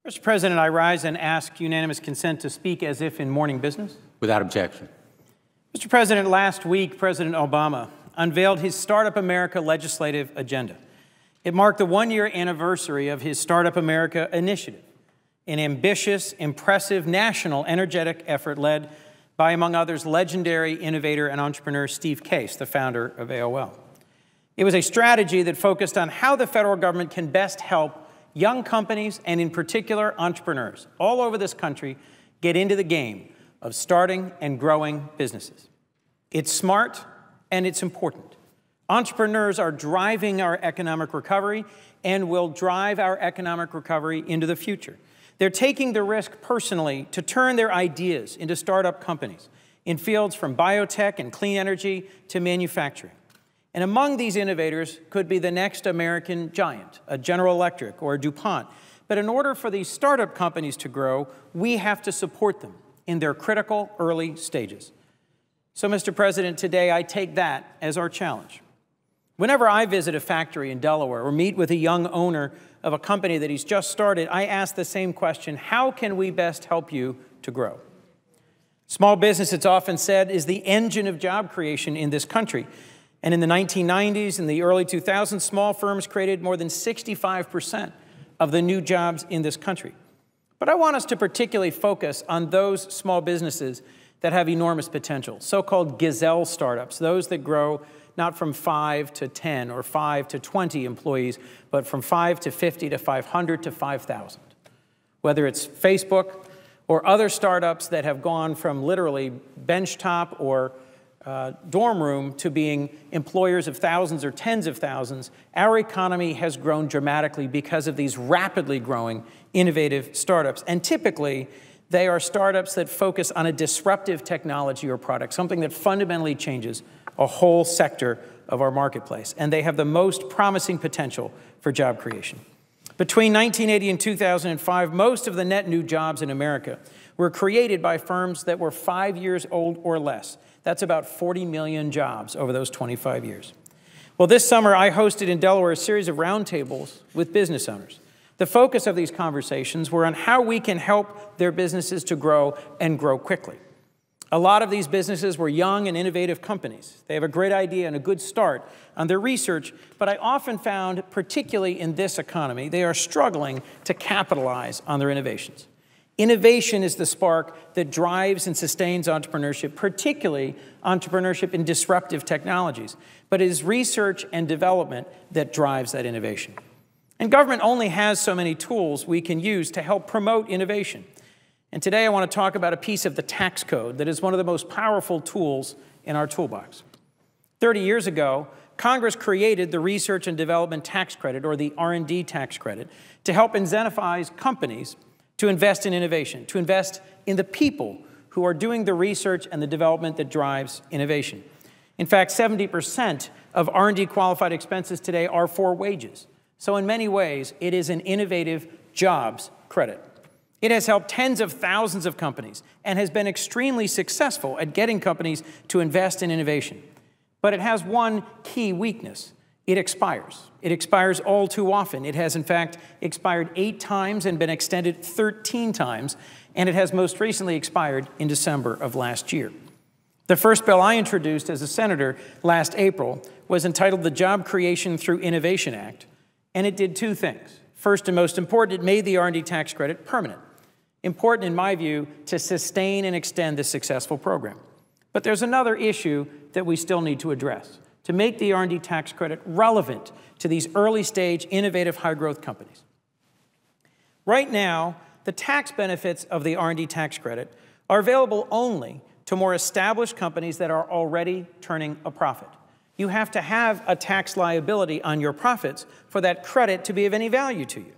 Mr. President, I rise and ask unanimous consent to speak as if in morning business. Without objection. Mr. President, last week, President Obama unveiled his Startup America legislative agenda. It marked the one-year anniversary of his Startup America initiative, an ambitious, impressive, national, energetic effort led by, among others, legendary innovator and entrepreneur Steve Case, the founder of AOL. It was a strategy that focused on how the federal government can best help young companies, and in particular entrepreneurs all over this country, get into the game of starting and growing businesses. It's smart and it's important. Entrepreneurs are driving our economic recovery and will drive our economic recovery into the future. They're taking the risk personally to turn their ideas into startup companies in fields from biotech and clean energy to manufacturing. And among these innovators could be the next American giant, a General Electric or a DuPont. But in order for these startup companies to grow, we have to support them in their critical early stages. So, Mr. President, today I take that as our challenge. Whenever I visit a factory in Delaware or meet with a young owner of a company that he's just started, I ask the same question: how can we best help you to grow? Small business, it's often said, is the engine of job creation in this country. And in the 1990s and the early 2000s, small firms created more than 65% of the new jobs in this country. But I want us to particularly focus on those small businesses that have enormous potential, so-called gazelle startups, those that grow not from 5 to 10 or 5 to 20 employees, but from 5 to 50 to 500 to 5,000. Whether it's Facebook or other startups that have gone from literally benchtop or dorm room to being employers of thousands or tens of thousands, our economy has grown dramatically because of these rapidly growing innovative startups. And typically, they are startups that focus on a disruptive technology or product, something that fundamentally changes a whole sector of our marketplace. And they have the most promising potential for job creation. Between 1980 and 2005, most of the net new jobs in America were created by firms that were 5 years old or less. That's about 40 million jobs over those 25 years. Well, this summer, I hosted in Delaware a series of roundtables with business owners. The focus of these conversations were on how we can help their businesses to grow and grow quickly. A lot of these businesses were young and innovative companies. They have a great idea and a good start on their research, but I often found, particularly in this economy, they are struggling to capitalize on their innovations. Innovation is the spark that drives and sustains entrepreneurship, particularly entrepreneurship in disruptive technologies. But it is research and development that drives that innovation. And government only has so many tools we can use to help promote innovation. And today I want to talk about a piece of the tax code that is one of the most powerful tools in our toolbox. 30 years ago, Congress created the Research and Development Tax Credit, or the R&D tax credit, to help incentivize companies to invest in innovation, to invest in the people who are doing the research and the development that drives innovation. In fact, 70% of R&D qualified expenses today are for wages. So in many ways, it is an innovative jobs credit. It has helped tens of thousands of companies and has been extremely successful at getting companies to invest in innovation. But it has one key weakness. It expires. It expires all too often. It has, in fact, expired 8 times and been extended 13 times, and it has most recently expired in December of last year. The first bill I introduced as a senator last April was entitled the Job Creation Through Innovation Act, and it did 2 things. First and most important, it made the R&D tax credit permanent. Important, in my view, to sustain and extend this successful program. But there's another issue that we still need to address: to make the R&D tax credit relevant to these early-stage, innovative, high-growth companies. Right now, the tax benefits of the R&D tax credit are available only to more established companies that are already turning a profit. You have to have a tax liability on your profits for that credit to be of any value to you.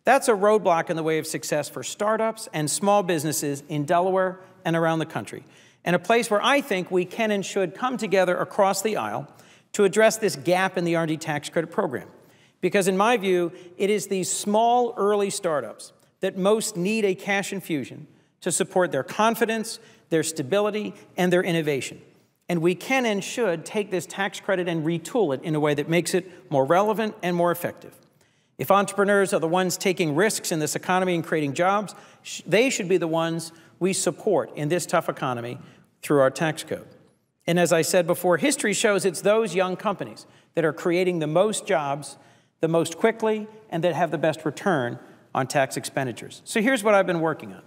That's a roadblock in the way of success for startups and small businesses in Delaware and around the country, and a place where I think we can and should come together across the aisle to address this gap in the R&D tax credit program. Because in my view, it is these small, early startups that most need a cash infusion to support their confidence, their stability, and their innovation. And we can and should take this tax credit and retool it in a way that makes it more relevant and more effective. If entrepreneurs are the ones taking risks in this economy and creating jobs, they should be the ones we support in this tough economy through our tax code. And as I said before, history shows it's those young companies that are creating the most jobs the most quickly and that have the best return on tax expenditures. So here's what I've been working on.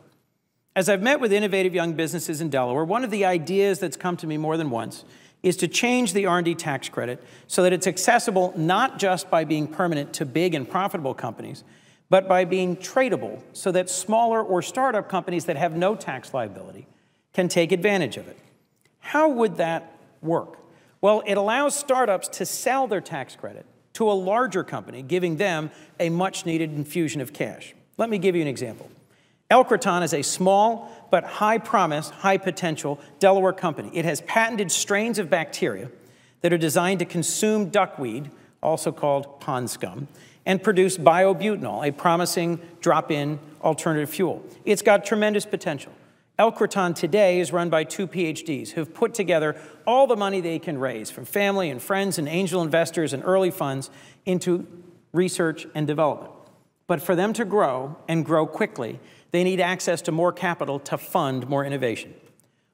As I've met with innovative young businesses in Delaware, one of the ideas that's come to me more than once is to change the R&D tax credit so that it's accessible not just by being permanent to big and profitable companies, but by being tradable so that smaller or startup companies that have no tax liability can take advantage of it. How would that work? Well, it allows startups to sell their tax credit to a larger company, giving them a much-needed infusion of cash. Let me give you an example. Elkraton is a small but high-promise, high-potential Delaware company. It has patented strains of bacteria that are designed to consume duckweed, also called pond scum, and produce biobutanol, a promising drop-in alternative fuel. It's got tremendous potential. Elkraton today is run by 2 PhDs who've put together all the money they can raise from family and friends and angel investors and early funds into research and development. But for them to grow and grow quickly, they need access to more capital to fund more innovation.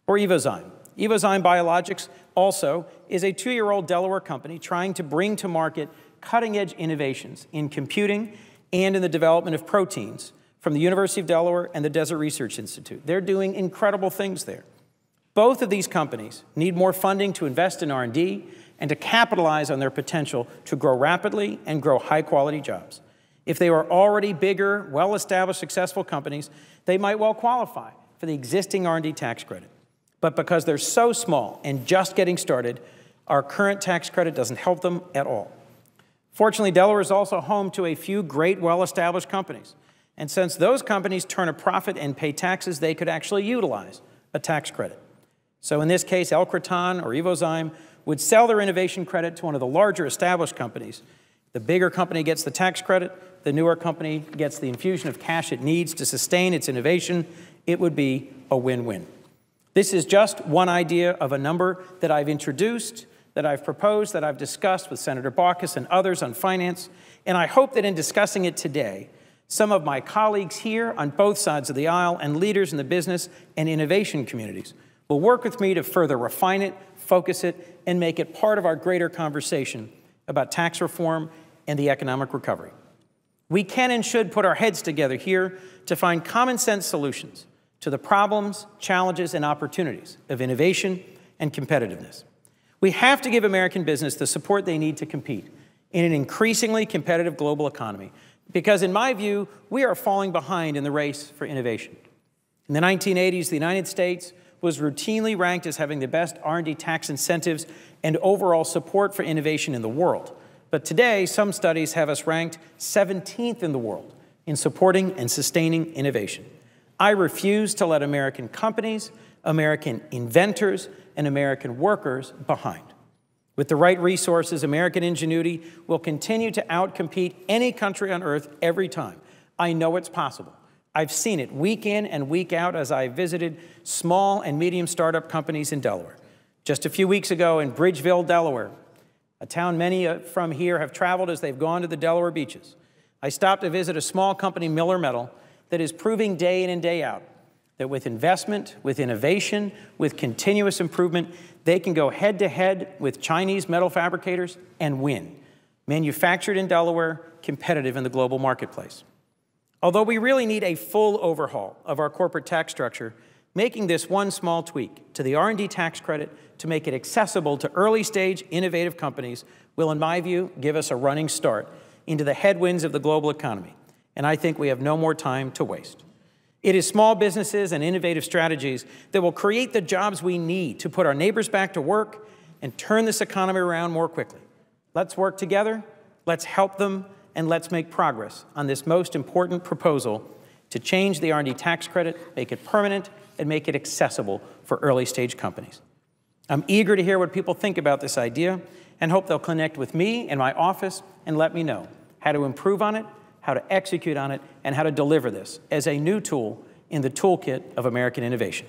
Or Evozyme. Evozyme Biologics also is a 2-year-old Delaware company trying to bring to market cutting-edge innovations in computing and in the development of proteins from the University of Delaware and the Desert Research Institute. They're doing incredible things there. Both of these companies need more funding to invest in R&D and to capitalize on their potential to grow rapidly and grow high-quality jobs. If they were already bigger, well-established, successful companies, they might well qualify for the existing R&D tax credit. But because they're so small and just getting started, our current tax credit doesn't help them at all. Fortunately, Delaware is also home to a few great, well-established companies. And since those companies turn a profit and pay taxes, they could actually utilize a tax credit. So in this case, Elkraton or Evozyme would sell their innovation credit to one of the larger established companies. The bigger company gets the tax credit. The newer company gets the infusion of cash it needs to sustain its innovation. It would be a win-win. This is just one idea of a number that I've introduced, that I've proposed, that I've discussed with Senator Baucus and others on finance. And I hope that in discussing it today, some of my colleagues here on both sides of the aisle and leaders in the business and innovation communities will work with me to further refine it, focus it, and make it part of our greater conversation about tax reform and the economic recovery. We can and should put our heads together here to find common sense solutions to the problems, challenges, and opportunities of innovation and competitiveness. We have to give American business the support they need to compete in an increasingly competitive global economy, because in my view, we are falling behind in the race for innovation. In the 1980s, the United States was routinely ranked as having the best R&D tax incentives and overall support for innovation in the world. But today, some studies have us ranked 17th in the world in supporting and sustaining innovation. I refuse to let American companies, American inventors, and American workers behind. With the right resources, American ingenuity will continue to outcompete any country on earth every time. I know it's possible. I've seen it week in and week out as I visited small and medium startup companies in Delaware. Just a few weeks ago in Bridgeville, Delaware, a town many from here have traveled as they've gone to the Delaware beaches, I stopped to visit a small company, Miller Metal, that is proving day in and day out that with investment, with innovation, with continuous improvement, they can go head-to-head with Chinese metal fabricators and win. Manufactured in Delaware, competitive in the global marketplace. Although we really need a full overhaul of our corporate tax structure, making this one small tweak to the R&D tax credit to make it accessible to early-stage innovative companies will, in my view, give us a running start into the headwinds of the global economy. And I think we have no more time to waste. It is small businesses and innovative strategies that will create the jobs we need to put our neighbors back to work and turn this economy around more quickly. Let's work together, let's help them, and let's make progress on this most important proposal to change the R&D tax credit, make it permanent, and make it accessible for early-stage companies. I'm eager to hear what people think about this idea and hope they'll connect with me in my office and let me know how to improve on it, how to execute on it, and how to deliver this as a new tool in the toolkit of American innovation.